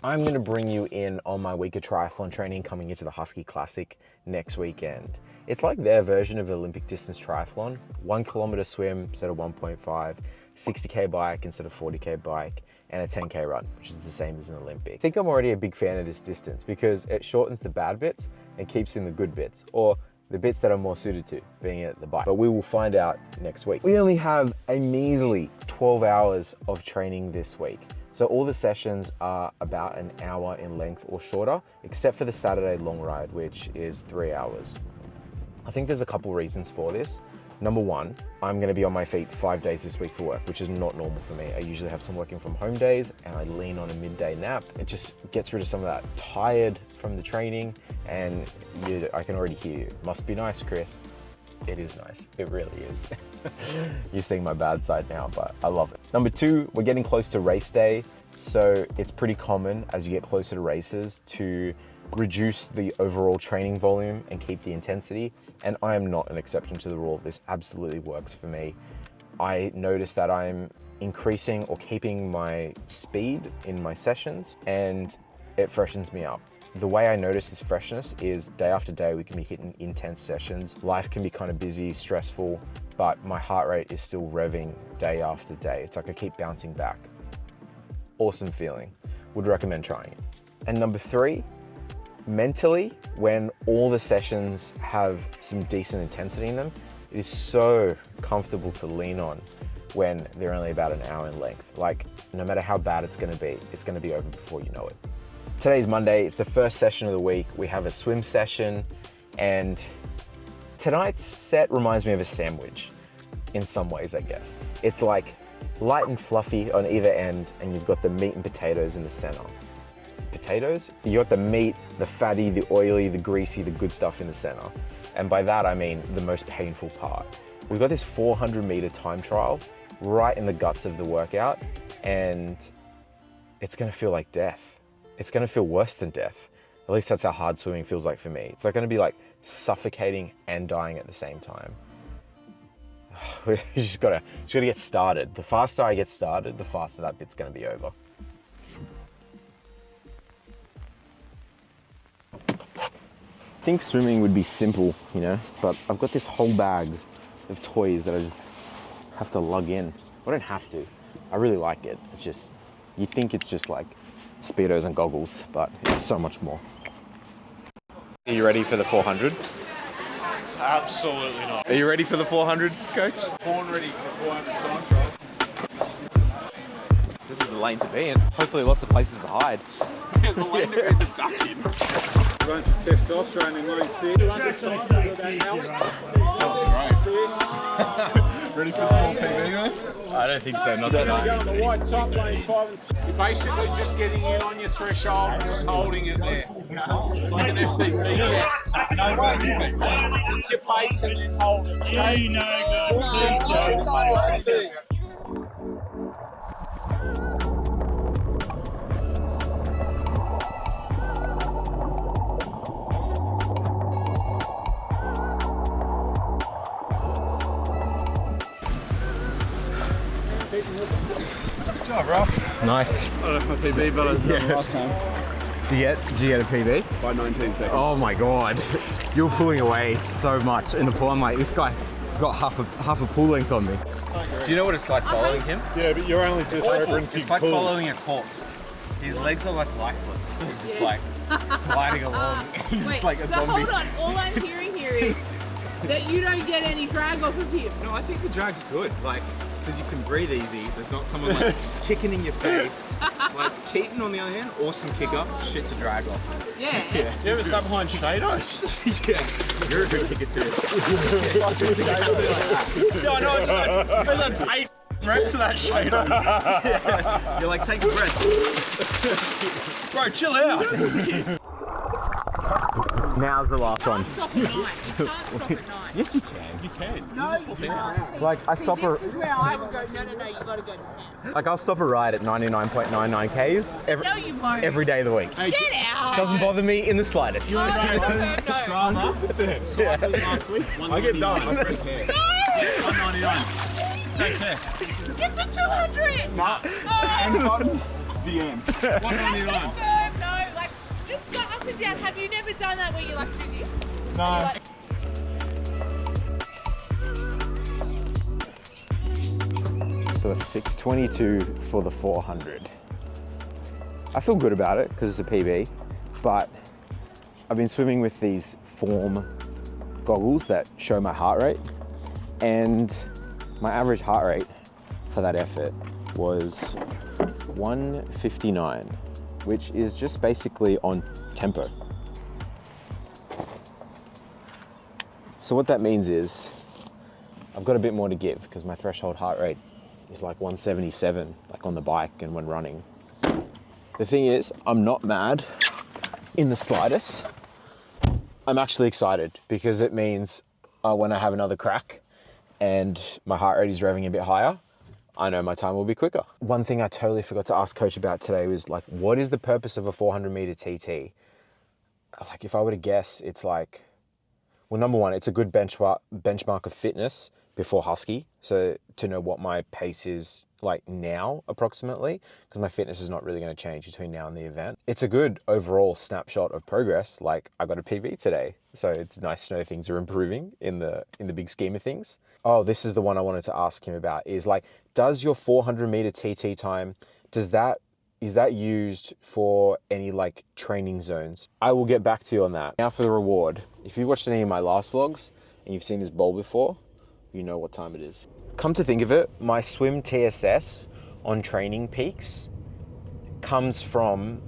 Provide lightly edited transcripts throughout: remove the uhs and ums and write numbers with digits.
I'm going to bring you in on my week of triathlon training coming into the Husky Classic next weekend. It's like their version of Olympic distance triathlon, 1 kilometer swim instead of 1.5, 60K bike instead of 40K bike, and a 10K run, which is the same as an Olympic. I think I'm already a big fan of this distance because it shortens the bad bits and keeps in the good bits, or the bits that I'm more suited to, being at the bike. But we will find out next week. We only have a measly 12 hours of training this week. So all the sessions are about an hour in length or shorter, except for the Saturday long ride, which is 3 hours. I think there's a couple reasons for this. Number one, I'm gonna be on my feet 5 days this week for work, which is not normal for me. I usually have some working from home days and I lean on a midday nap. It just gets rid of some of that tired from the training, and I can already hear you. Must be nice, Chris. It is nice, it really is. You're seeing my bad side now, but I love it. Number two, we're getting close to race day. So it's pretty common as you get closer to races to reduce the overall training volume and keep the intensity. And I am not an exception to the rule. This absolutely works for me. I notice that I'm increasing or keeping my speed in my sessions, and it freshens me up. The way I notice this freshness is day after day, we can be hitting intense sessions. Life can be kind of busy, stressful, but my heart rate is still revving day after day. It's like I keep bouncing back. Awesome feeling. Would recommend trying it. And number three, mentally, when all the sessions have some decent intensity in them, it is so comfortable to lean on when they're only about an hour in length. Like, no matter how bad it's gonna be over before you know it. Today's Monday, it's the first session of the week. We have a swim session, and tonight's set reminds me of a sandwich in some ways, I guess. It's like light and fluffy on either end, and you've got the meat and potatoes in the center. Potatoes? You got the meat, the fatty, the oily, the greasy, the good stuff in the center. And by that, I mean the most painful part. We've got this 400-meter time trial right in the guts of the workout, and it's gonna feel like death. It's gonna feel worse than death. At least that's how hard swimming feels like for me. It's like gonna be like suffocating and dying at the same time. We just gotta get started. The faster I get started, the faster that bit's gonna be over. I think swimming would be simple, you know, but I've got this whole bag of toys that I just have to lug in. I don't have to. I really like it. It's just, you think it's just like Speedos and goggles, but it's so much more. Are you ready for the 400? Absolutely not. Are you ready for the 400, Coach? Born ready for 400 time trials. This is the lane to be in. Hopefully lots of places to hide. Yeah, the lane to be in the duck in. A bunch of testosterone in line 6. 200 times over that alley. Ready for small PB, man? I don't think so, not Go tonight. on the wide top lanes 5 and 6. You're basically just getting in on your threshold and just holding it there. It's like an FTP test. Pick your pace and then hold it. Good job, Ross. Nice. I left my PB, but I was done last time. Did you get a PB? By 19 seconds. Oh my God. You're pulling away so much in the pool. I'm like, this guy has got half a pool length on me. Do you know what it's like following him? Yeah, but you're only just referencing It's like following a corpse. His legs are like lifeless. Just like gliding along. He's just like a so zombie. hold on, all I'm hearing here is that you don't get any drag off of him. No, I think the drag's good. Like, because you can breathe easy. There's not someone like kicking in your face. Like Keaton, on the other hand, awesome kicker, shit to drag off. Yeah. You ever sat behind Shader? Yeah, you're a good kicker too. It's exactly like that. Yeah, I know. There's like 8 reps of that shader. Yeah. You're like, take a breath. Bro, chill out. Now's the last one. Stop at 9. You can't stop at 9. Yes, you can. You can. No, you can't. Like, I stop This is where I would go, no, you gotta go to 10. Like, I'll stop a ride at 99.99 Ks No, you won't. every day of the week. Get out. Doesn't bother me in the slightest. No. last week. I get done. I press it. 199. Take care. Get the 200. Nah. Oh, The end. 199. good. never done that where you like do this? No. So a 6:22 for the 400. I feel good about it because it's a PB, but I've been swimming with these Form goggles that show my heart rate, and my average heart rate for that effort was 159, which is just basically on tempo. So what that means is I've got a bit more to give because my threshold heart rate is like 177, like on the bike and when running. The thing is, I'm not mad in the slightest. I'm actually excited because it means when I have another crack and my heart rate is revving a bit higher, I know my time will be quicker. One thing I totally forgot to ask coach about today was like, what is the purpose of a 400 meter TT? Like if I were to guess, it's like, well, number one, it's a good benchmark of fitness before Husky. So to know what my pace is like now approximately, because my fitness is not really going to change between now and the event. It's a good overall snapshot of progress. Like I got a PB today, so it's nice to know things are improving in the big scheme of things. Oh, this is the one I wanted to ask him about is like, does your 400 meter TT time, is that used for any like training zones? I will get back to you on that. Now for the reward. If you've watched any of my last vlogs and you've seen this bowl before, you know what time it is. Come to think of it, my swim TSS on Training Peaks stems from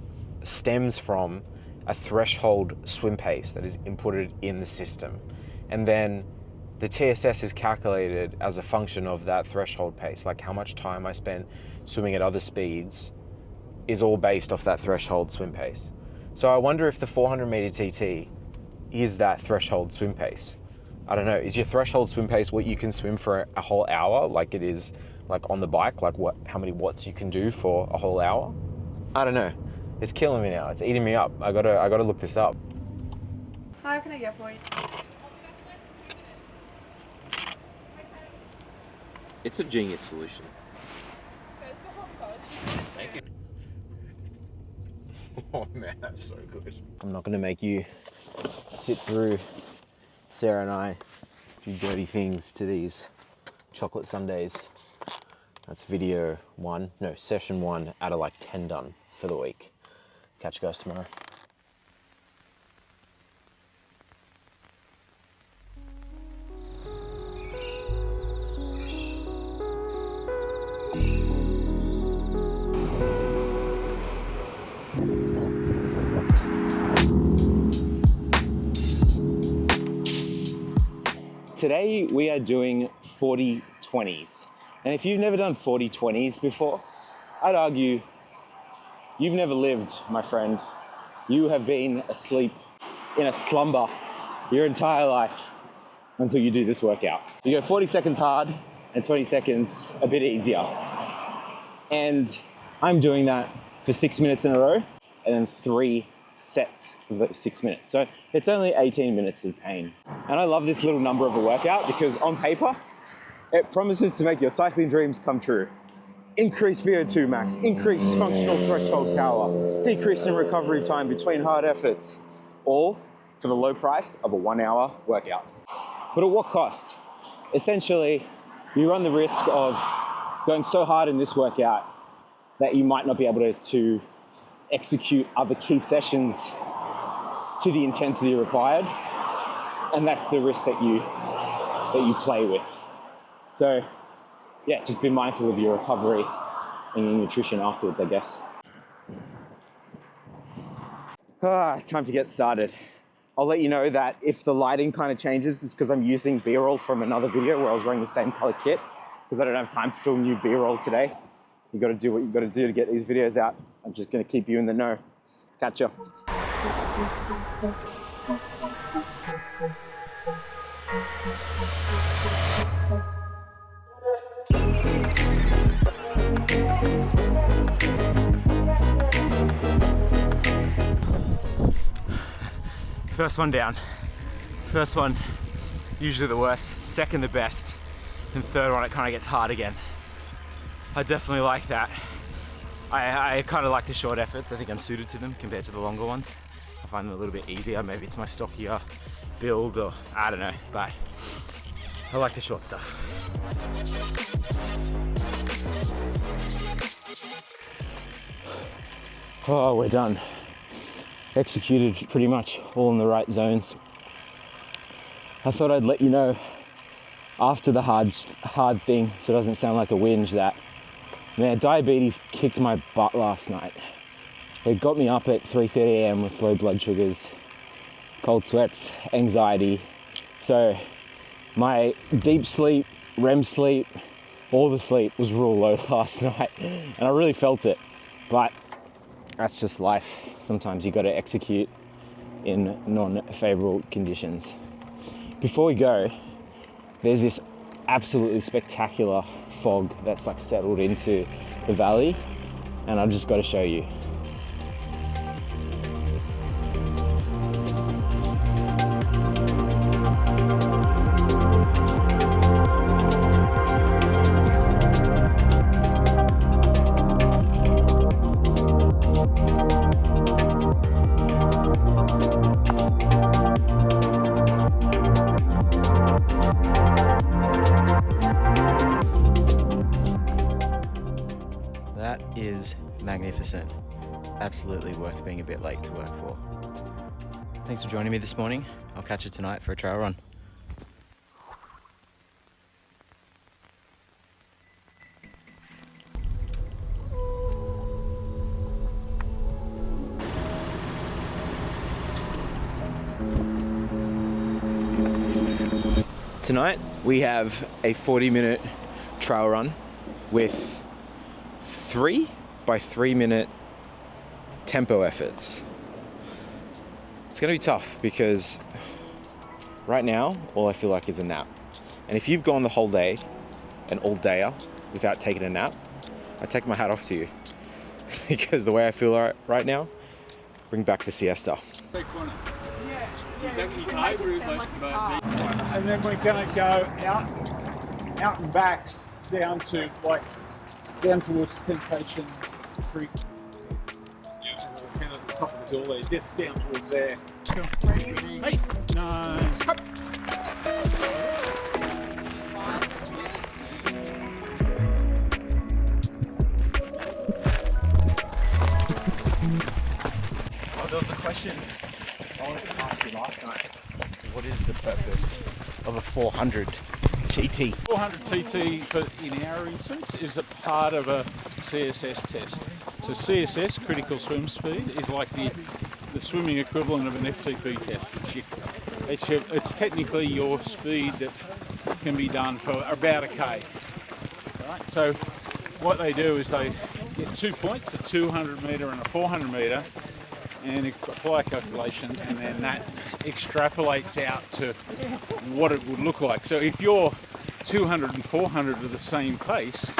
a threshold swim pace that is inputted in the system. And then the TSS is calculated as a function of that threshold pace, like how much time I spent swimming at other speeds is all based off that threshold swim pace. So I wonder if the 400 meter TT is that threshold swim pace. I don't know, is your threshold swim pace what you can swim for a whole hour, like it is like on the bike, like how many watts you can do for a whole hour? I don't know. It's killing me now. It's eating me up. I gotta look this up. How can I get for you? It's a genius solution. Thank you. Oh man, that's so good. I'm not gonna make you sit through Sarah and I do dirty things to these chocolate sundaes. That's session 1 out of like 10 done for the week. Catch you guys tomorrow. Today we are doing 40-20s. And if you've never done 40-20s before, I'd argue you've never lived, my friend. You have been asleep in a slumber your entire life until you do this workout. You go 40 seconds hard and 20 seconds a bit easier. And I'm doing that for 6 minutes in a row and then 3 sets for those 6 minutes. So it's only 18 minutes of pain. And I love this little number of a workout because on paper, it promises to make your cycling dreams come true. Increase VO2 max, increase functional threshold power, decrease in recovery time between hard efforts, all for the low price of a 1 hour workout. But at what cost? Essentially, you run the risk of going so hard in this workout that you might not be able to execute other key sessions to the intensity required, and that's the risk that you play with. So yeah, just be mindful of your recovery and your nutrition afterwards, I guess. Time to get started. I'll let you know that if the lighting kind of changes, it's because I'm using B-roll from another video where I was wearing the same color kit, because I don't have time to film new B-roll today. You got to do what you got to do to get these videos out. I'm just going to keep you in the know. Catch ya. First one down. First one, usually the worst. Second, the best. And third one, it kind of gets hard again. I definitely like that. I kind of like the short efforts. I think I'm suited to them compared to the longer ones. I find them a little bit easier. Maybe it's my stockier build, or I don't know, but I like the short stuff. Oh, we're done. Executed pretty much all in the right zones. I thought I'd let you know after the hard thing, so it doesn't sound like a whinge, that, man, diabetes kicked my butt last night. It got me up at 3:30 a.m. with low blood sugars, cold sweats, anxiety. So my deep sleep, REM sleep, all the sleep was real low last night, and I really felt it. But that's just life. Sometimes you got to execute in non-favorable conditions. Before we go, there's this absolutely spectacular fog that's like settled into the valley, and I've just got to show you. That is magnificent. Absolutely worth being a bit late to work for. Thanks for joining me this morning. I'll catch you tonight for a trail run. Tonight we have a 40-minute trail run with 3 by 3 minute tempo efforts. It's gonna be tough because right now all I feel like is a nap. And if you've gone the whole day, an all-dayer, without taking a nap, I take my hat off to you. Because the way I feel right now, bring back the siesta. And then we're going to go out and backs down to down towards Temptation Creek. Kind of at the top of the hill there, just down towards there. Hey, 9. Oh, there was a question I wanted to ask you last night. What is the purpose of a 400 TT? 400 TT in our instance is a part of a CSS test. So CSS, critical swim speed, is like the swimming equivalent of an FTP test. It's technically your speed that can be done for about a K. Right? So what they do is they get 2 points, a 200 metre and a 400 metre, and apply a calculation, and then that extrapolates out to what it would look like. So if your 200 and 400 are the same pace,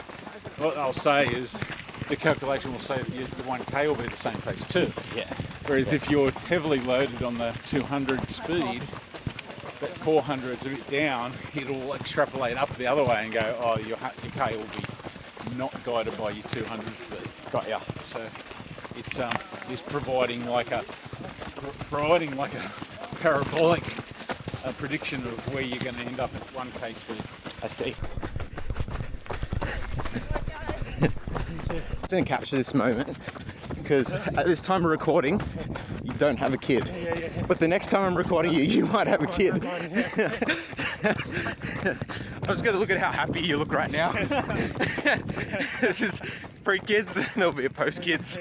what they'll say is the calculation will say that your 1K will be the same pace too. Yeah. Whereas if you're heavily loaded on the 200 speed, but 400's a bit down, it'll extrapolate up the other way and go, oh, your K will be not guided by your 200 speed. Got ya. So it's providing like a parabolic prediction of where you're going to end up at 1K speed. I see. I'm going to capture this moment because at this time of recording, you don't have a kid. But the next time I'm recording you, you might have a kid. I'm just going to look at how happy you look right now. This is pre-kids, and there'll be a post-kids.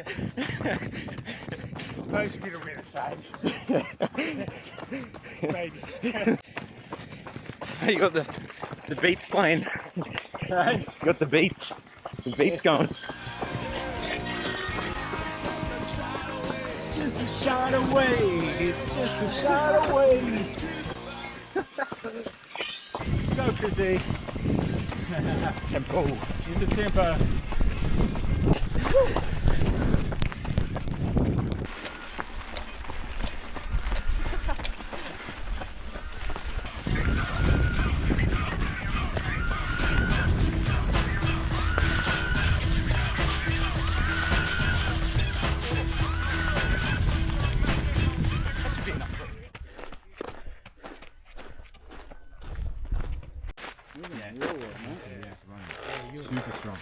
Post-kid will be the same. Maybe. You got the beats playing. You got the beats going. It's just a shot away. It's just a shot away. Let's go, Chrissy. Tempo. Into tempo.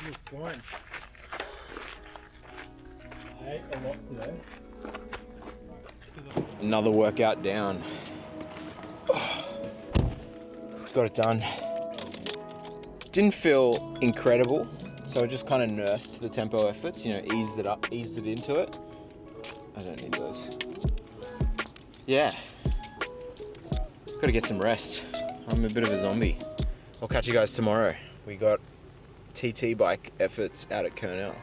You're fine. I ate a lot today. Another workout down. Got it done. Didn't feel incredible, so I just kind of nursed the tempo efforts, you know, eased it into it. I don't need those. Yeah. Gotta get some rest. I'm a bit of a zombie. I'll catch you guys tomorrow. We got TT bike efforts out at Kernel.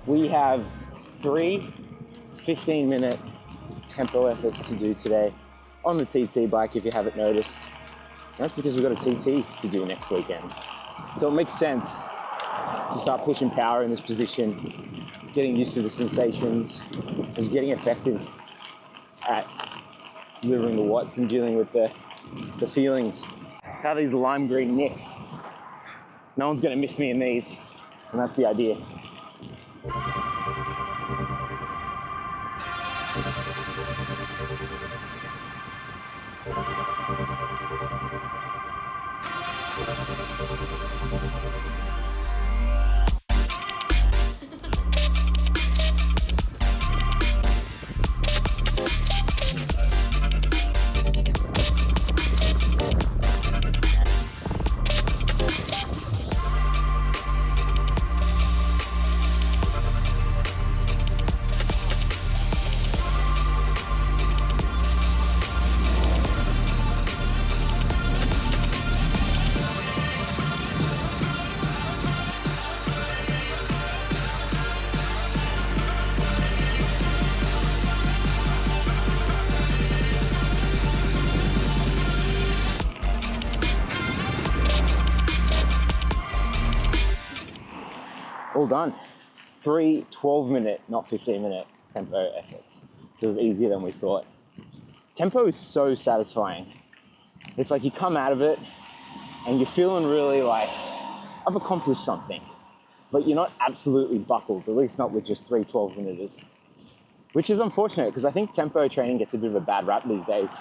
We have 3 15-minute tempo efforts to do today on the TT bike, if you haven't noticed. And that's because we've got a TT to do next weekend. So it makes sense to start pushing power in this position, getting used to the sensations, just getting effective at delivering the watts and dealing with the feelings. How these lime green nicks. No one's gonna miss me in these, and that's the idea. All done. 3 12-minute, not 15-minute tempo efforts. So it was easier than we thought. Tempo is so satisfying. It's like you come out of it and you're feeling really like, I've accomplished something, but you're not absolutely buckled, at least not with just 3 12-minuters, which is unfortunate because I think tempo training gets a bit of a bad rap these days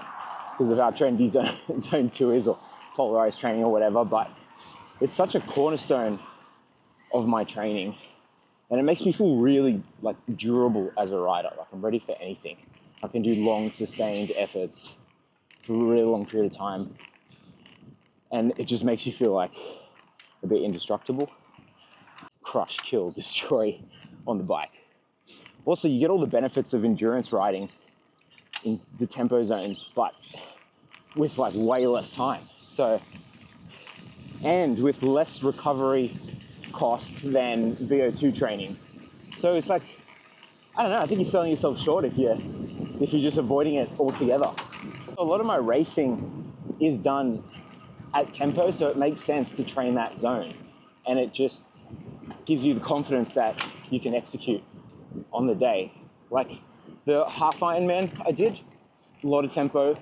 because of how trendy zone 2 is, or polarized training or whatever, but it's such a cornerstone of my training, and it makes me feel really like durable as a rider. Like I'm ready for anything. I can do long sustained efforts for a really long period of time, and it just makes you feel like a bit indestructible. Crush, kill, destroy on the bike. Also, you get all the benefits of endurance riding in the tempo zones, but with like way less time. So, and with less recovery cost than VO2 training. So it's like, I don't know, I think you're selling yourself short if you're just avoiding it altogether. A lot of my racing is done at tempo, so it makes sense to train that zone. And it just gives you the confidence that you can execute on the day. Like the half Ironman I did, a lot of tempo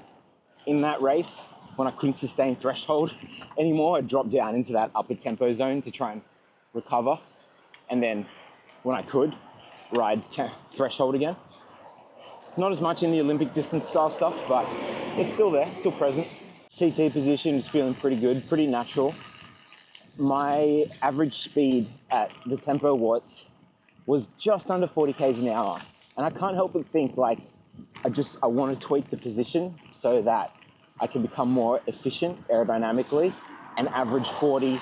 in that race. When I couldn't sustain threshold anymore, I dropped down into that upper tempo zone to try and recover, and then when I could, ride threshold again. Not as much in the Olympic distance style stuff, but it's still there, still present. TT position is feeling pretty good, pretty natural. My average speed at the tempo watts was just under 40 k's an hour, and I can't help but think like I want to tweak the position so that I can become more efficient aerodynamically and average 40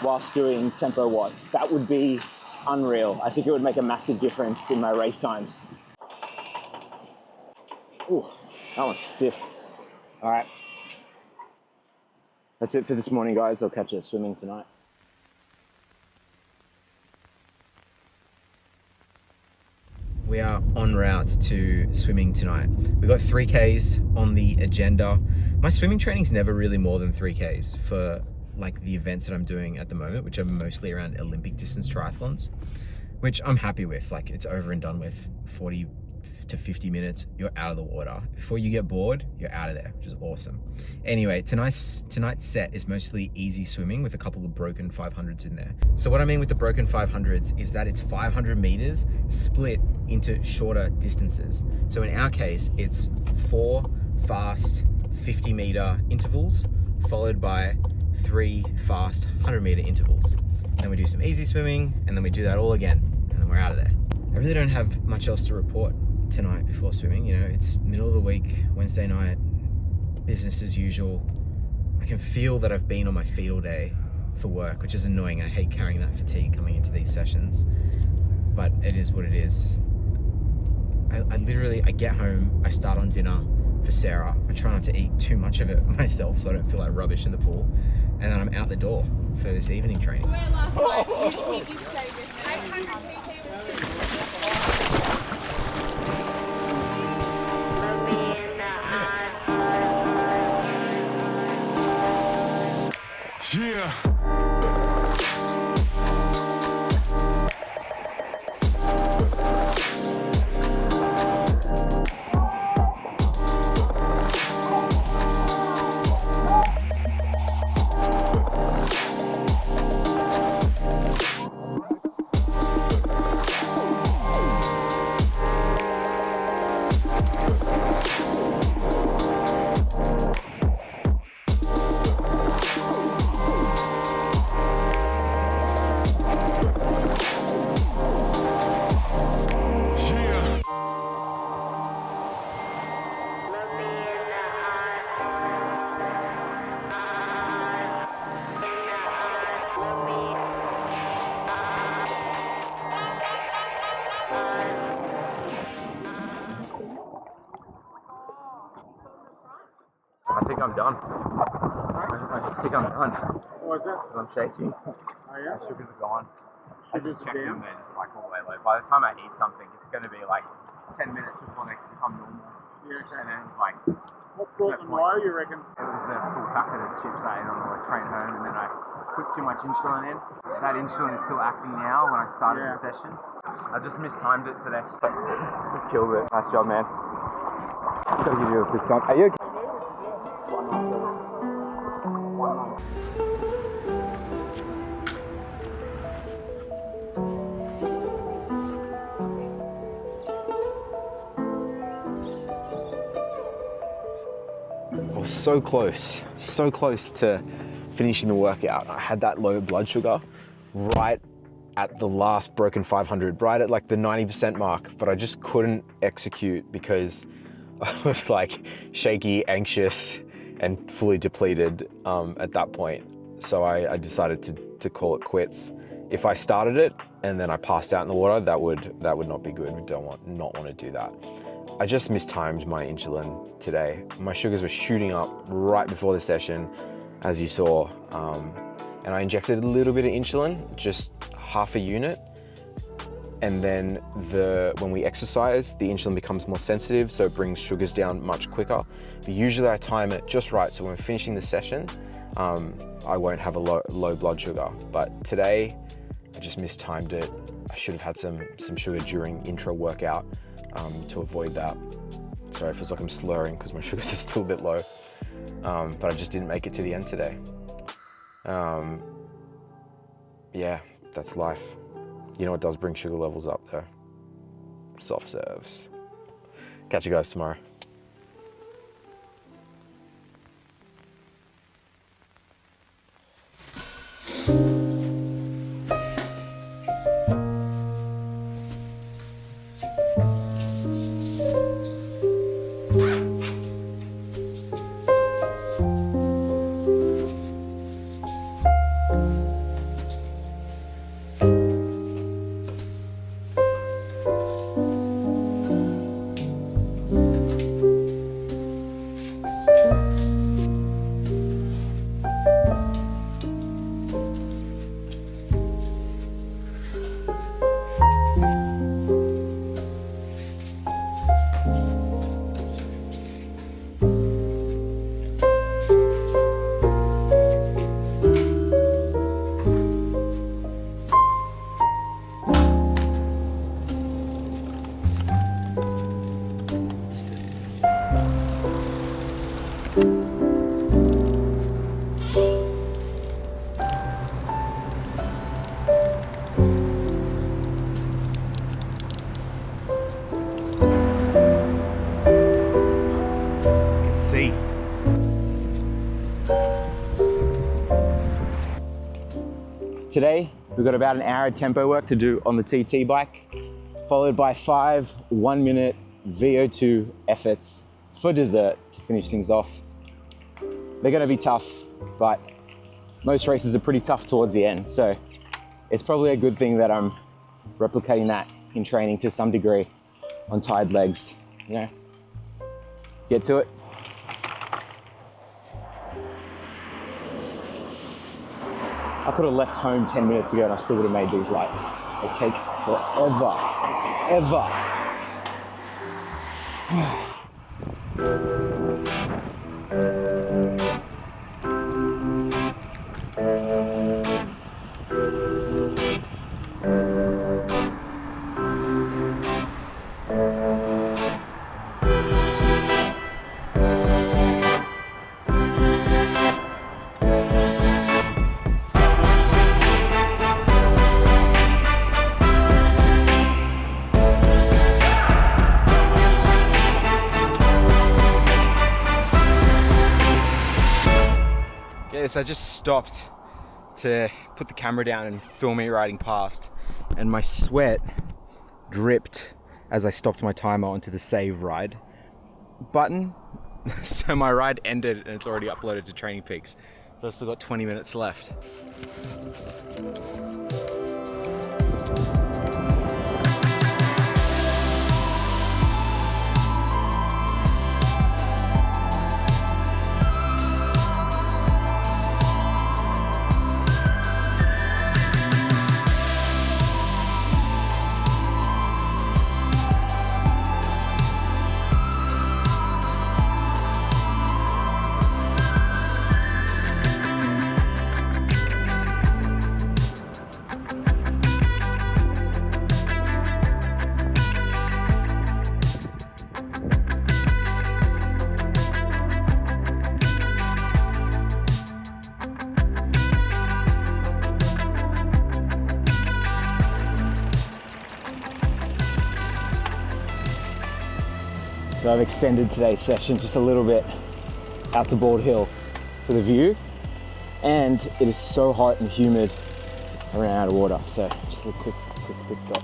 whilst doing tempo watts. That would be unreal. I think it would make a massive difference in my race times. Ooh, that one's stiff. All right. That's it for this morning, guys. I'll catch you swimming tonight. we are en route to swimming tonight. We've got 3Ks on the agenda. My swimming training's never really more than 3Ks for like the events that I'm doing at the moment, which are mostly around Olympic distance triathlons, which I'm happy with. Like, it's over and done with. 40 to 50 minutes, you're out of the water. Before you get bored, you're out of there, which is awesome. Anyway, tonight's set is mostly easy swimming with a couple of broken 500s in there. So what I mean with the broken 500s is that it's 500 meters split into shorter distances. So in our case, it's 4 fast 50-meter intervals followed by 3 fast 100-meter intervals. Then we do some easy swimming, and then we do that all again, and then we're out of there. I really don't have much else to report tonight before swimming. You know, it's middle of the week, Wednesday night, business as usual. I can feel that I've been on my feet all day for work, which is annoying. I hate carrying that fatigue coming into these sessions, but it is what it is. I get home, I start on dinner for Sarah. I try not to eat too much of it myself so I don't feel like rubbish in the pool, and then I'm out the door for this evening training. Yeah. I think I'm done. I think I'm done. What was that? I'm shaking. Oh, yeah? My sugars are gone. I Sugars just checked are down? them, they're just like all the way low. By the time I eat something, it's going to be like 10 minutes before they become normal. Yeah, okay. And then it's like, What brought them low, you reckon? it was the full packet of chips I ate on the train home, and then I put too much insulin in. That insulin is still acting now when I started Yeah. the session. I just mistimed it today. Killed it. Nice job, man. Gotta give you a fist bump. Are you okay? I was so close to finishing the workout. I had that low blood sugar right at the last broken 500, right at like the 90% mark, but I just couldn't execute because I was like shaky, anxious, and fully depleted at that point. So I decided to call it quits. If I started it and then I passed out in the water, that would not be good. We don't want to do that. I just mistimed my insulin today. My sugars were shooting up right before the session, as you saw, and I injected a little bit of insulin, just half a unit, and then when we exercise, the insulin becomes more sensitive, so it brings sugars down much quicker. But usually I time it just right, so when we're finishing the session, I won't have a low blood sugar. But today, I just mistimed it. I should have had some sugar during intro workout to avoid that. Sorry, it feels like I'm slurring because my sugars are still a bit low, but I just didn't make it to the end today. Yeah, that's life. You know what does bring sugar levels up though? Soft serves. Catch you guys tomorrow. see. Today, we've got about an hour of tempo work to do on the TT bike, followed by 5 1-minute VO2 efforts for dessert to finish things off. They're gonna be tough, but most races are pretty tough towards the end, so it's probably a good thing that I'm replicating that in training to some degree on tired legs, you know? Get to it. I could have left home 10 minutes ago and I still would have made these lights. They take forever, So I just stopped to put the camera down and film me riding past, and my sweat dripped as I stopped my timer onto the save ride button. So my ride ended and it's already uploaded to Training Peaks. So I've still got 20 minutes left. So I've extended today's session just a little bit out to Bald Hill for the view, and it is so hot and humid I ran out of water, so just a quick stop.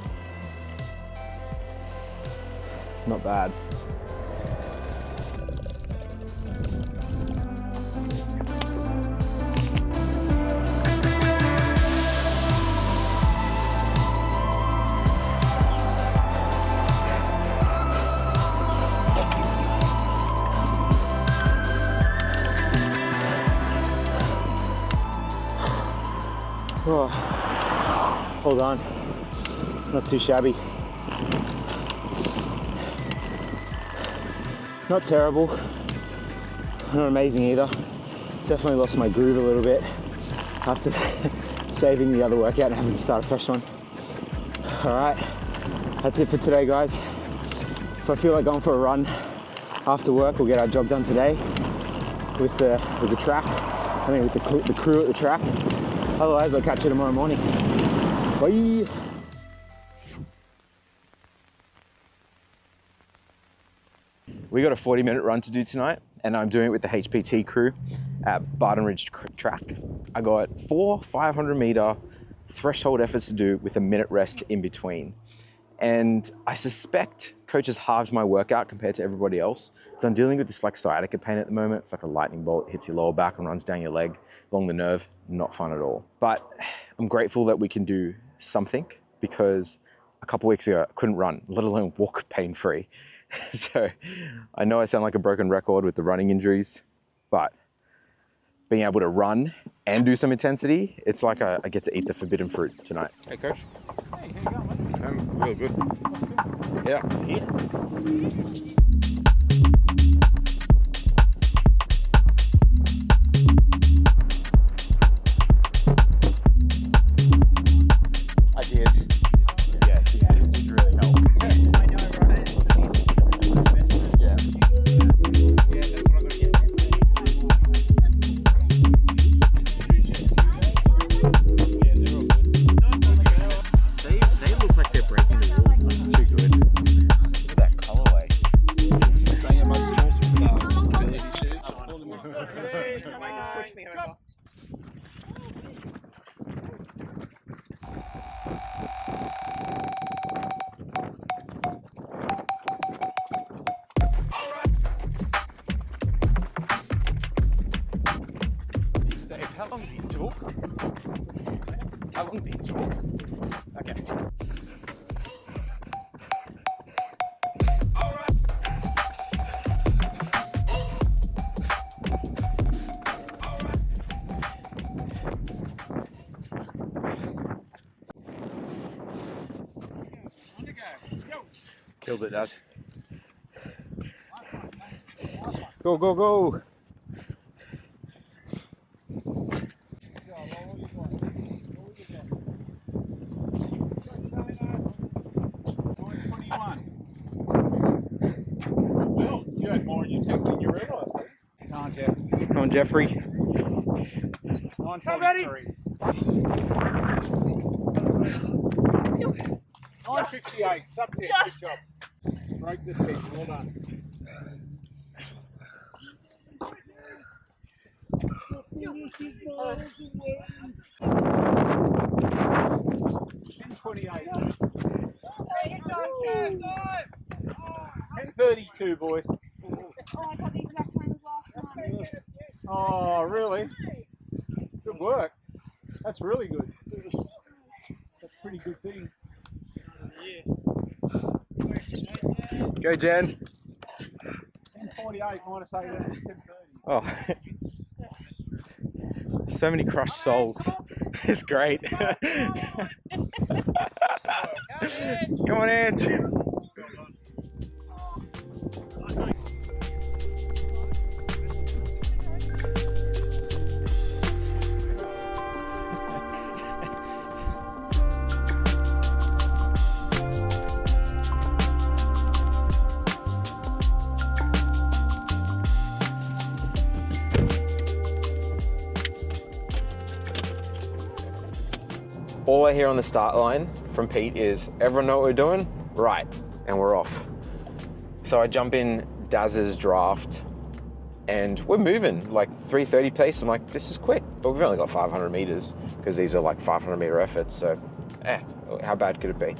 Not bad. Oh, hold on, not too shabby. Not terrible, not amazing either. Definitely lost my groove a little bit after saving the other workout and having to start a fresh one. All right, that's it for today, guys. If I feel like going for a run after work, we'll get our job done today with the track. I mean, with the crew at the track. Otherwise, I'll catch you tomorrow morning. Bye. We got a 40-minute run to do tonight, and I'm doing it with the HPT crew at Barton Ridge Track. I got 4 500-meter threshold efforts to do with a minute rest in between. And I suspect coaches halved my workout compared to everybody else. So I'm dealing with this like sciatica pain at the moment. It's like a lightning bolt, hits your lower back and runs down your leg along the nerve. Not fun at all. But I'm grateful that we can do something, because a couple weeks ago I couldn't run, let alone walk pain-free. So I know I sound like a broken record with the running injuries, but being able to run and do some intensity, it's like I get to eat the forbidden fruit tonight. Hey, Coach. Hey, how you going, mate? I'm real good. Yeah, here. I did. Yeah, it did really help. I know, right? Yeah. Yeah, that's what I'm going to get. They look like they're breaking the rules, but it's too good. Look at that colorway. chemical. Dave, how long's the interval? How long's the interval? Okay. Killed it, Daz. Go, go, go! Well, you had more in your tank than you realised. Come on, Jeff. Come on, Jeffrey. 9:43. 9:58. Sub 10. Good job. Broke the 10. Well done. $10.28. 10:32, boys. Oh, I got the exact time as last time. Oh, really? Good work. That's really good. That's a pretty good thing. Go, Jen. 10:48 minus 8 at 10:30. Oh. So many crushed souls. It's great. Come on, Ange. All I hear on the start line from Pete is, everyone know what we're doing? Right, and we're off. So I jump in Daz's draft and we're moving like 3:30 pace. I'm like, this is quick, but we've only got 500 meters because these are like 500 meter efforts. So, how bad could it be?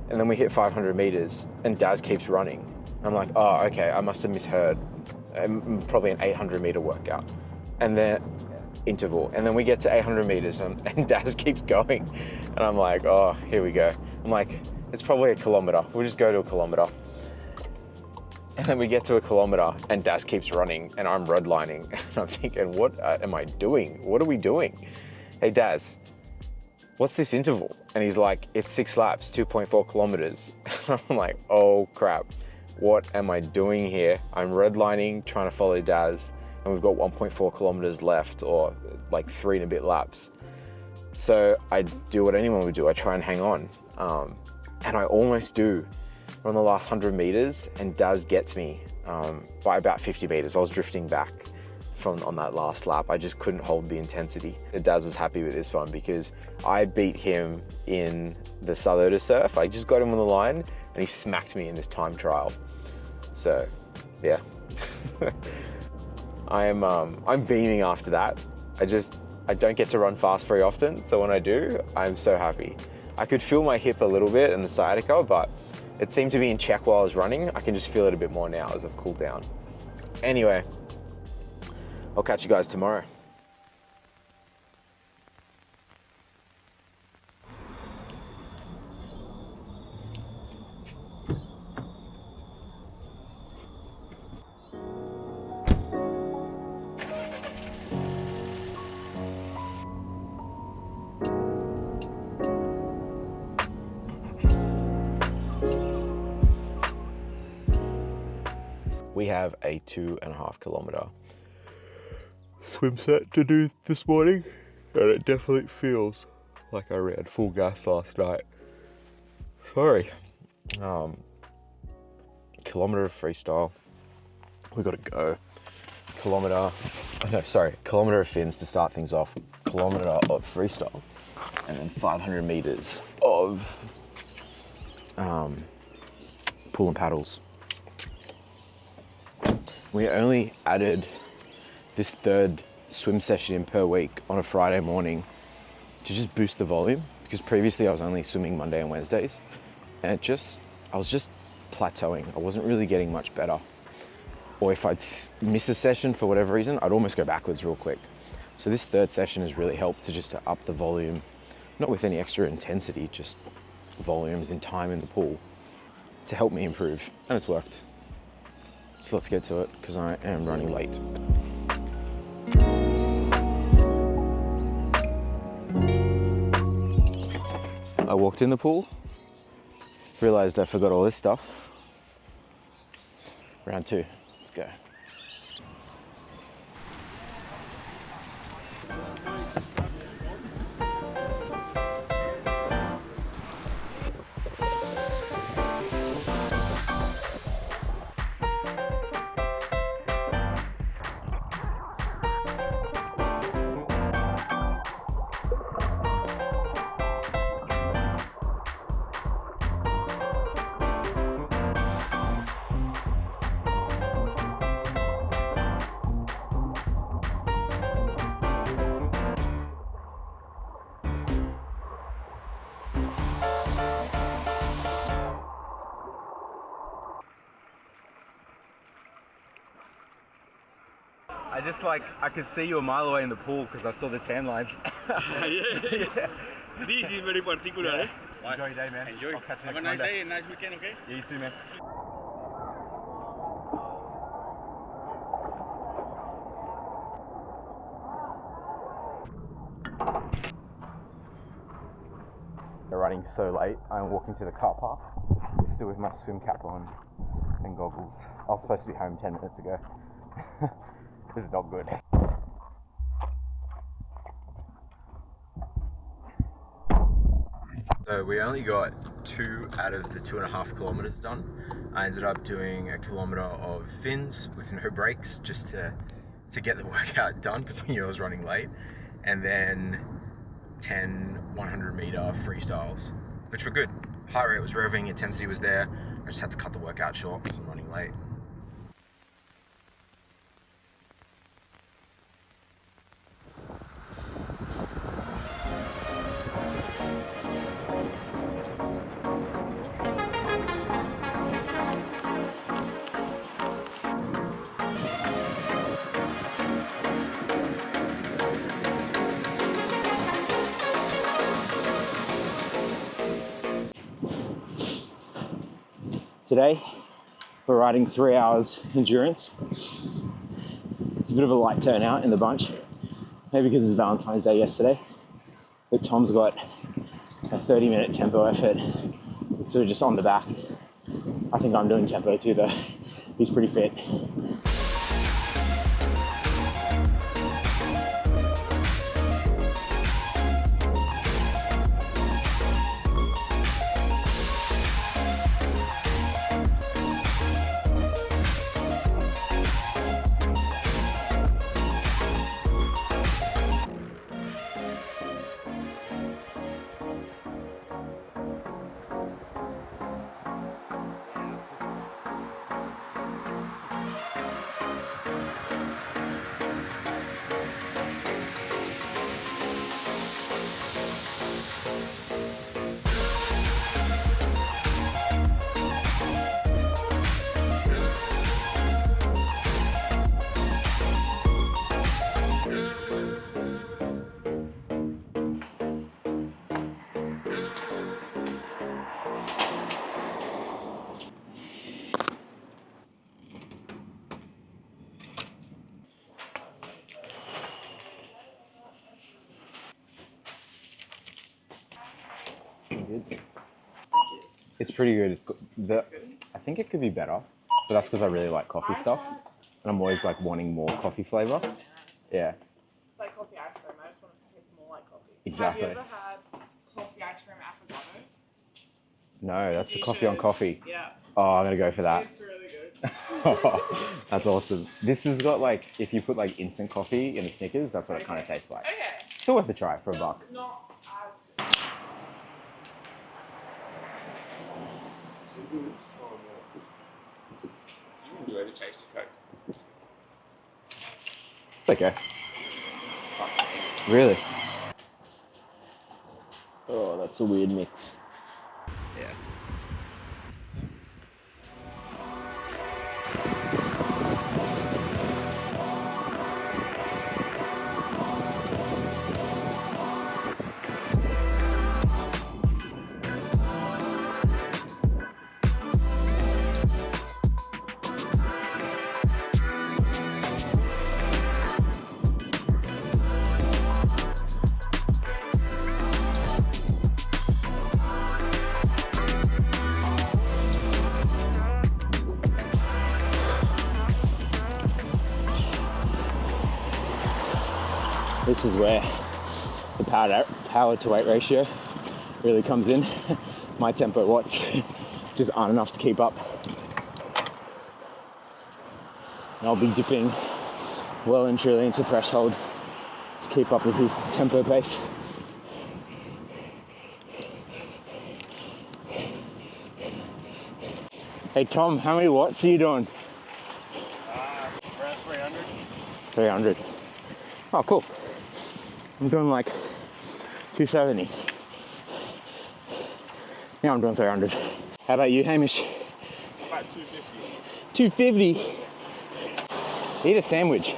And then we hit 500 meters and Daz keeps running. I'm like, oh, okay, I must have misheard. Probably an 800 meter workout. And then interval, and then we get to 800 meters and Daz keeps going, and I'm like, oh, here we go. I'm like, it's probably a kilometer, we'll just go to a kilometer. And then we get to a kilometer and Daz keeps running and I'm redlining, and I'm thinking, what am I doing? What are we doing? Hey Daz, what's this interval? And he's like, it's 6 laps, 2.4 kilometers. And I'm like, oh crap, what am I doing here? I'm redlining, trying to follow Daz, and we've got 1.4 kilometers left, or like 3 and a bit laps. So I do what anyone would do, I try and hang on. And I almost do. We're on the last 100 meters and Daz gets me by about 50 meters. I was drifting back on that last lap. I just couldn't hold the intensity. And Daz was happy with this one because I beat him in the Southern Surf. I just got him on the line and he smacked me in this time trial. So yeah. I'm beaming after that. I don't get to run fast very often, so when I do, I'm so happy. I could feel my hip a little bit and the sciatica, but it seemed to be in check while I was running. I can just feel it a bit more now as I've cooled down. Anyway, I'll catch you guys tomorrow. We have a 2.5 kilometer swim set to do this morning, and it definitely feels like I ran full gas last night. Sorry. Kilometer of freestyle. We gotta go. Kilometer of fins to start things off. Kilometer of freestyle, and then 500 meters of pull and paddles. We only added this third swim session in per week on a Friday morning to just boost the volume, because previously I was only swimming Monday and Wednesdays, and I was just plateauing. I wasn't really getting much better. Or if I'd miss a session for whatever reason, I'd almost go backwards real quick. So this third session has really helped to up the volume, not with any extra intensity, just volumes in time in the pool to help me improve, and it's worked. So let's get to it, because I am running late. I walked in the pool, realized I forgot all this stuff. Round 2, let's go. I could see you a mile away in the pool because I saw the tan lines. Yeah. This is very particular, eh? Enjoy your day, man. Enjoy. I'll catch you Have a next nice Monday. day and nice weekend, okay? Yeah, you too, man. They're running so late. I'm walking to the car park, still with my swim cap on and goggles. I was supposed to be home 10 minutes ago. This is not good. So we only got 2 out of the 2.5 kilometers done. I ended up doing a kilometer of fins with no breaks just to get the workout done because I knew I was running late. And then 10 100 meter freestyles, which were good. Heart rate was revving, intensity was there. I just had to cut the workout short because I'm running late. Today, we're riding 3 hours endurance. It's a bit of a light turnout in the bunch, maybe because it's Valentine's Day yesterday, but Tom's got a 30-minute tempo effort, so we're just on the back. I think I'm doing tempo too though. He's pretty fit. It's pretty good. It's good. I think it could be better, but that's because I really like coffee stuff, and I'm always like wanting more coffee flavor. Yeah. It's like coffee ice cream. I just want it to taste more like coffee. Exactly. Have you ever had coffee ice cream affogato? No, that's the You coffee on should. coffee. Yeah. Oh, I'm gonna go for that. It's really good. That's awesome. This has got like, if you put like instant coffee in the Snickers, that's what it kind of tastes like. Okay. Still worth a try for a Still buck. not as good. You enjoy the taste of Coke. It's okay. Really? Oh, that's a weird mix. Yeah. This is where the power to weight ratio really comes in. My tempo watts just aren't enough to keep up. And I'll be dipping well and truly into threshold to keep up with his tempo pace. Hey Tom, how many watts are you doing? Around 300. 300. Oh, cool. I'm doing like 270. Yeah, I'm doing 300. How about you, Hamish? About 250. 250. Eat a sandwich.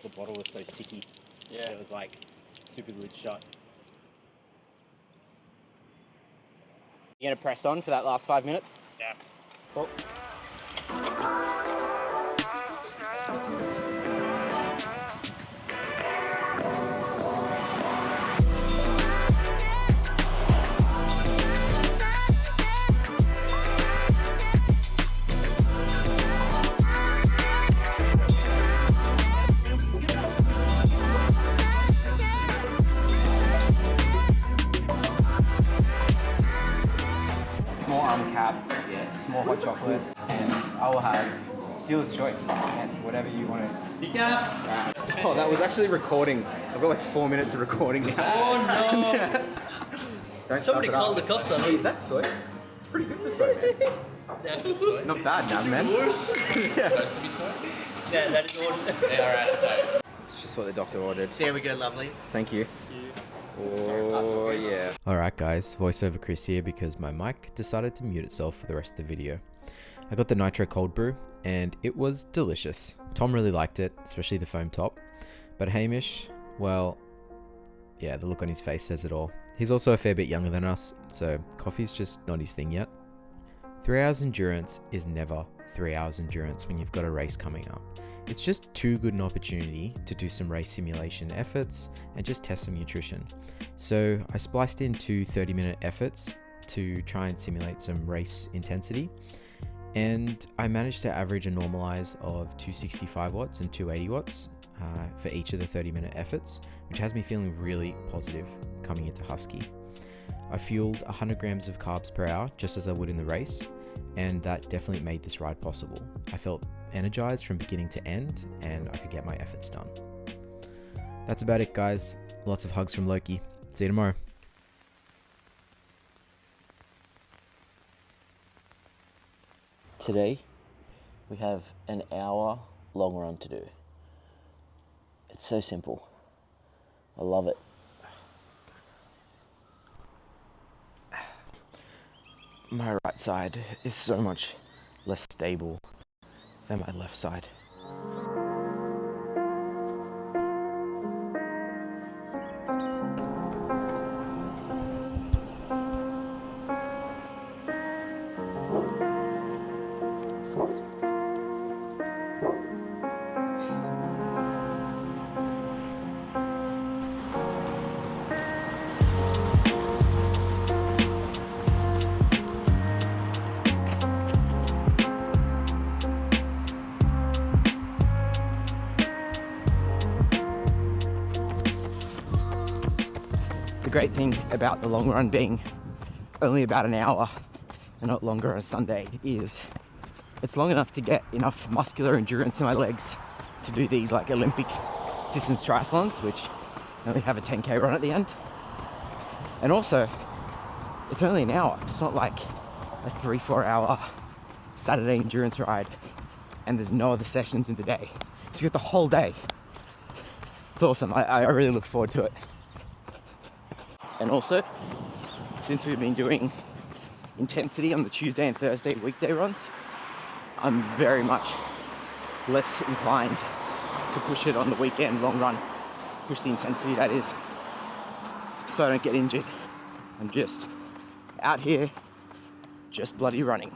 The bottle was so sticky. Yeah. It was like super glued shut. You gonna press on for that last 5 minutes? Yeah. Cool. Small almond cap, small hot chocolate, and I will have dealer's choice. And whatever you want to. Oh, that was actually recording. I've got like 4 minutes of recording now. Oh no! Don't Somebody stuff it called up. the cops on Hey, me. is that soy? It's pretty good for soy, man. That's soy. Not bad, now, man. Worse. Yeah. Supposed to be so? Yeah, that is all. Yeah, alright, so. It's just what the doctor ordered. There we go, lovelies. Thank you. Oh, yeah. Alright guys, voiceover Chris here because my mic decided to mute itself for the rest of the video. I got the nitro cold brew and it was delicious. Tom really liked it, especially the foam top. But Hamish, well, yeah, the look on his face says it all. He's also a fair bit younger than us, so coffee's just not his thing yet. 3 hours endurance is never 3 hours endurance when you've got a race coming up. It's just too good an opportunity to do some race simulation efforts and just test some nutrition. So I spliced in 2 30-minute efforts to try and simulate some race intensity. And I managed to average a normalize of 265 watts and 280 watts for each of the 30-minute efforts, which has me feeling really positive coming into Husky. I fueled 100 grams of carbs per hour just as I would in the race, and that definitely made this ride possible. I felt energized from beginning to end, and I could get my efforts done. That's about it, guys. Lots of hugs from Loki. See you tomorrow. Today, we have an hour long run to do. It's so simple. I love it. My right side is so much less stable than my left side. The great thing about the long run being only about an hour and not longer on a Sunday is it's long enough to get enough muscular endurance in my legs to do these like Olympic distance triathlons, which only have a 10k run at the end. And also, it's only an hour. It's not like a 3-4 hour Saturday endurance ride, and there's no other sessions in the day. So you got the whole day. It's awesome. I really look forward to it. And also, since we've been doing intensity on the Tuesday and Thursday weekday runs, I'm very much less inclined to push it on the weekend long run. Push the intensity, that is, so I don't get injured. I'm just out here, just bloody running.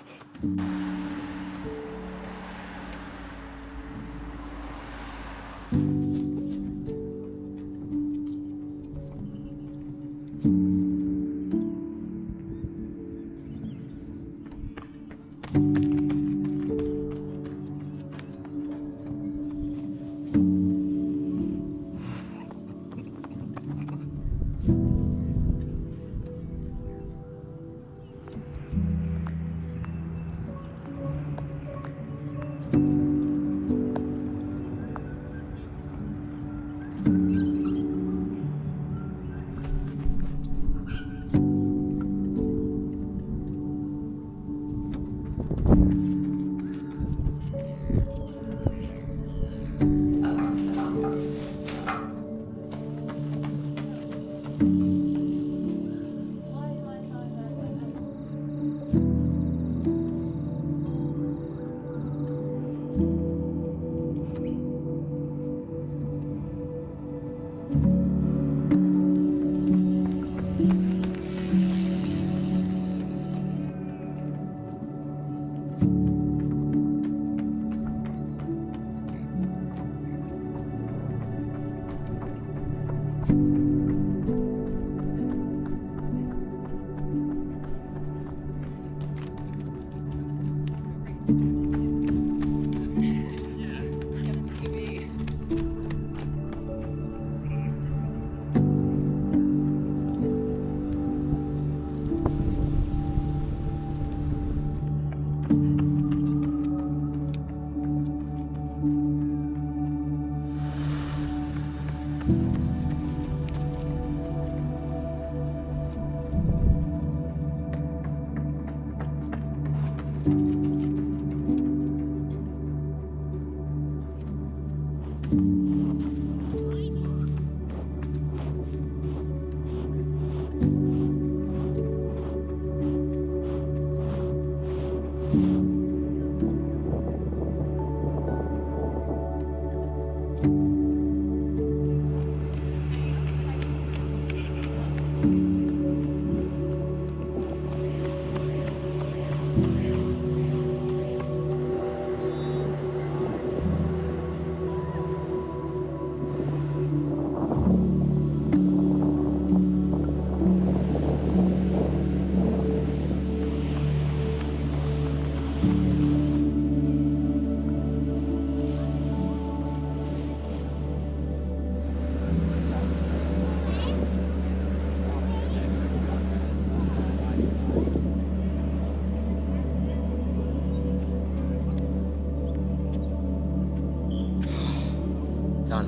Done.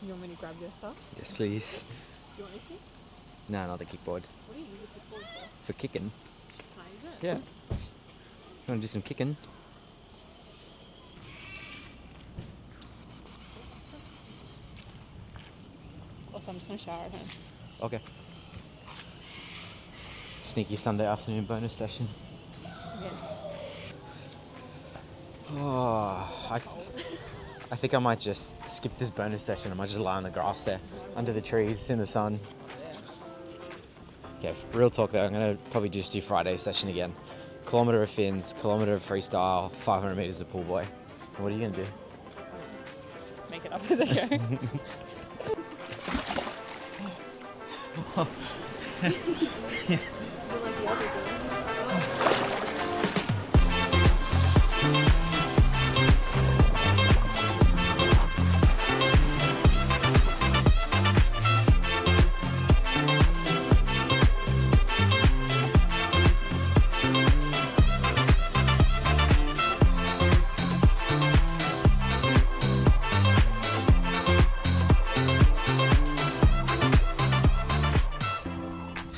You want me to grab your stuff? Yes, please. Do you want anything? No, not the kickboard. What do you use it for? For kicking. Can I use it? Yeah. You want to do some kicking? Also, I'm just going to shower at home. Okay. Sneaky Sunday afternoon bonus session. Yeah. Oh, I think I might just skip this bonus session. I might just lie on the grass there, under the trees, in the sun. Okay, real talk though, I'm going to probably just do Friday's session again. Kilometre of fins, kilometre of freestyle, 500 metres of pool boy. And what are you going to do? Make it up as I go.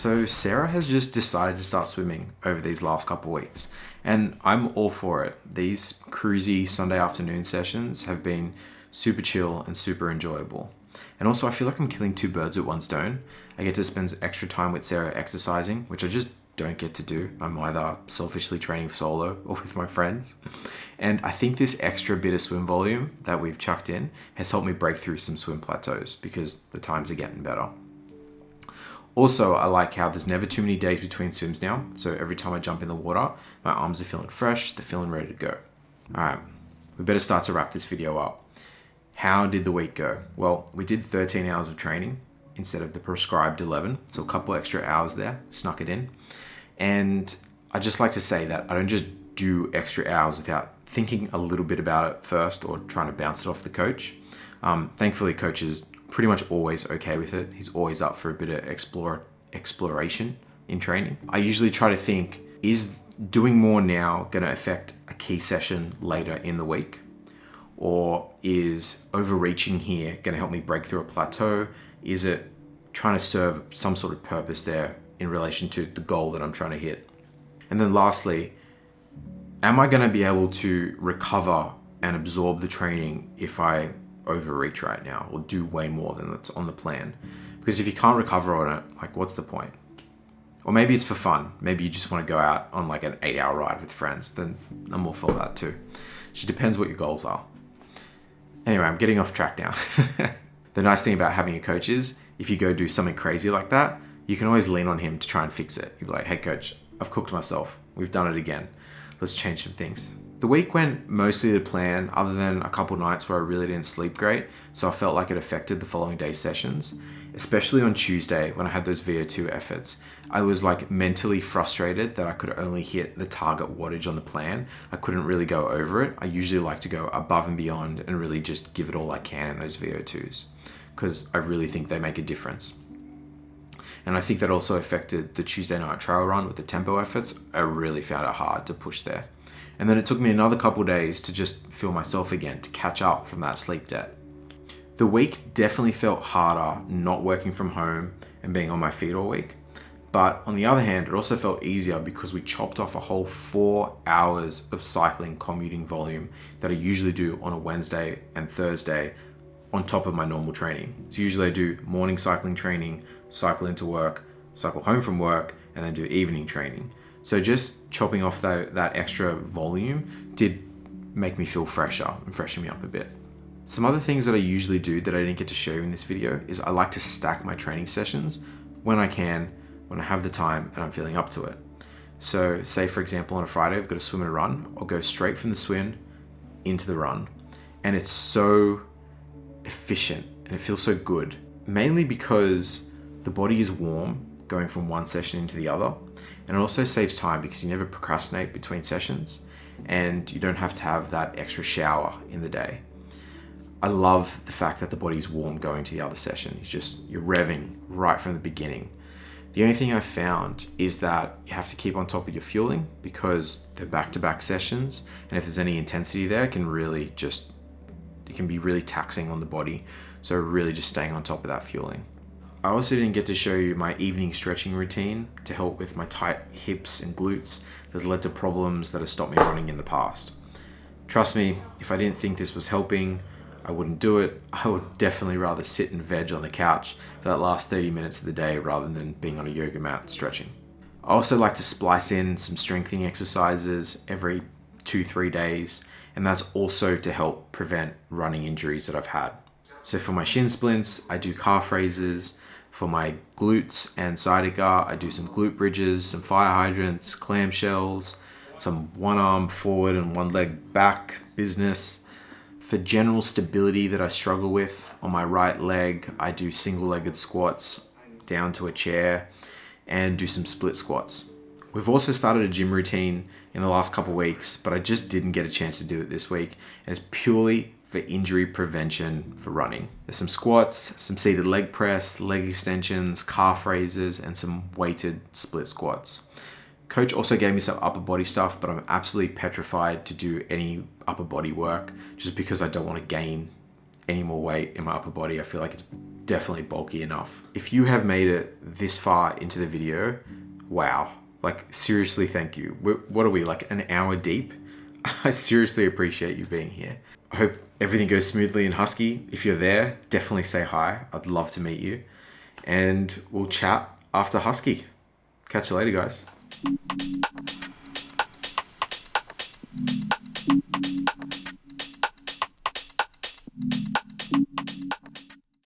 So Sarah has just decided to start swimming over these last couple weeks, and I'm all for it. These cruisy Sunday afternoon sessions have been super chill and super enjoyable. And also I feel like I'm killing two birds with one stone. I get to spend extra time with Sarah exercising, which I just don't get to do. I'm either selfishly training solo or with my friends. And I think this extra bit of swim volume that we've chucked in has helped me break through some swim plateaus because the times are getting better. Also, I like how there's never too many days between swims now. So every time I jump in the water, my arms are feeling fresh, they're feeling ready to go. All right, we better start to wrap this video up. How did the week go? Well, we did 13 hours of training instead of the prescribed 11. So a couple extra hours there, snuck it in. And I just like to say that I don't just do extra hours without thinking a little bit about it first or trying to bounce it off the coach. Thankfully, coach is pretty much always okay with it. He's always up for a bit of exploration in training. I usually try to think, is doing more now going to affect a key session later in the week? Or is overreaching here going to help me break through a plateau? Is it trying to serve some sort of purpose there in relation to the goal that I'm trying to hit? And then lastly, am I going to be able to recover and absorb the training if I overreach right now or do way more than that's on the plan? Because if you can't recover on it, like, what's the point? Or maybe it's for fun. Maybe you just want to go out on like an 8-hour ride with friends. Then I'm all for that too. It just depends what your goals are. Anyway, I'm getting off track now. The nice thing about having a coach is if you go do something crazy like that, you can always lean on him to try and fix it. You'll be like, hey coach, I've cooked myself. We've done it again. Let's change some things. The week went mostly to plan, other than a couple nights where I really didn't sleep great, so I felt like it affected the following day's sessions. Especially on Tuesday when I had those VO2 efforts. I was like mentally frustrated that I could only hit the target wattage on the plan. I couldn't really go over it. I usually like to go above and beyond and really just give it all I can in those VO2s because I really think they make a difference. And I think that also affected the Tuesday night trail run with the tempo efforts. I really found it hard to push there. And then it took me another couple days to just feel myself again, to catch up from that sleep debt. The week definitely felt harder not working from home and being on my feet all week. But on the other hand, it also felt easier because we chopped off a whole 4 hours of cycling commuting volume that I usually do on a Wednesday and Thursday on top of my normal training. So usually I do morning cycling training, cycle into work, cycle home from work, and then do evening training. So just chopping off that extra volume did make me feel fresher and freshen me up a bit. Some other things that I usually do that I didn't get to show you in this video is I like to stack my training sessions when I can, when I have the time and I'm feeling up to it. So say for example on a Friday I've got a swim and a run, I'll go straight from the swim into the run. And it's so efficient and it feels so good. Mainly because the body is warm going from one session into the other. And it also saves time because you never procrastinate between sessions and you don't have to have that extra shower in the day. I love the fact that the body's warm going to the other session. You're revving right from the beginning. The only thing I've found is that you have to keep on top of your fueling because they're back-to-back sessions. And if there's any intensity there, it can be really taxing on the body. So really just staying on top of that fueling. I also didn't get to show you my evening stretching routine to help with my tight hips and glutes that's led to problems that have stopped me running in the past. Trust me, if I didn't think this was helping, I wouldn't do it. I would definitely rather sit and veg on the couch for that last 30 minutes of the day rather than being on a yoga mat stretching. I also like to splice in some strengthening exercises every 2-3 days, and that's also to help prevent running injuries that I've had. So for my shin splints, I do calf raises. For my glutes and sciatica, I do some glute bridges, some fire hydrants, clamshells, some one arm forward and one leg back business. For general stability that I struggle with on my right leg, I do single-legged squats down to a chair and do some split squats. We've also started a gym routine in the last couple of weeks, but I just didn't get a chance to do it this week. And it's purely for injury prevention for running. There's some squats, some seated leg press, leg extensions, calf raises, and some weighted split squats. Coach also gave me some upper body stuff, but I'm absolutely petrified to do any upper body work just because I don't want to gain any more weight in my upper body. I feel like it's definitely bulky enough. If you have made it this far into the video, wow. Like, seriously, thank you. What are we, like an hour deep? I seriously appreciate you being here. I hope everything goes smoothly in Husky. If you're there, definitely say hi. I'd love to meet you. And we'll chat after Husky. Catch you later, guys.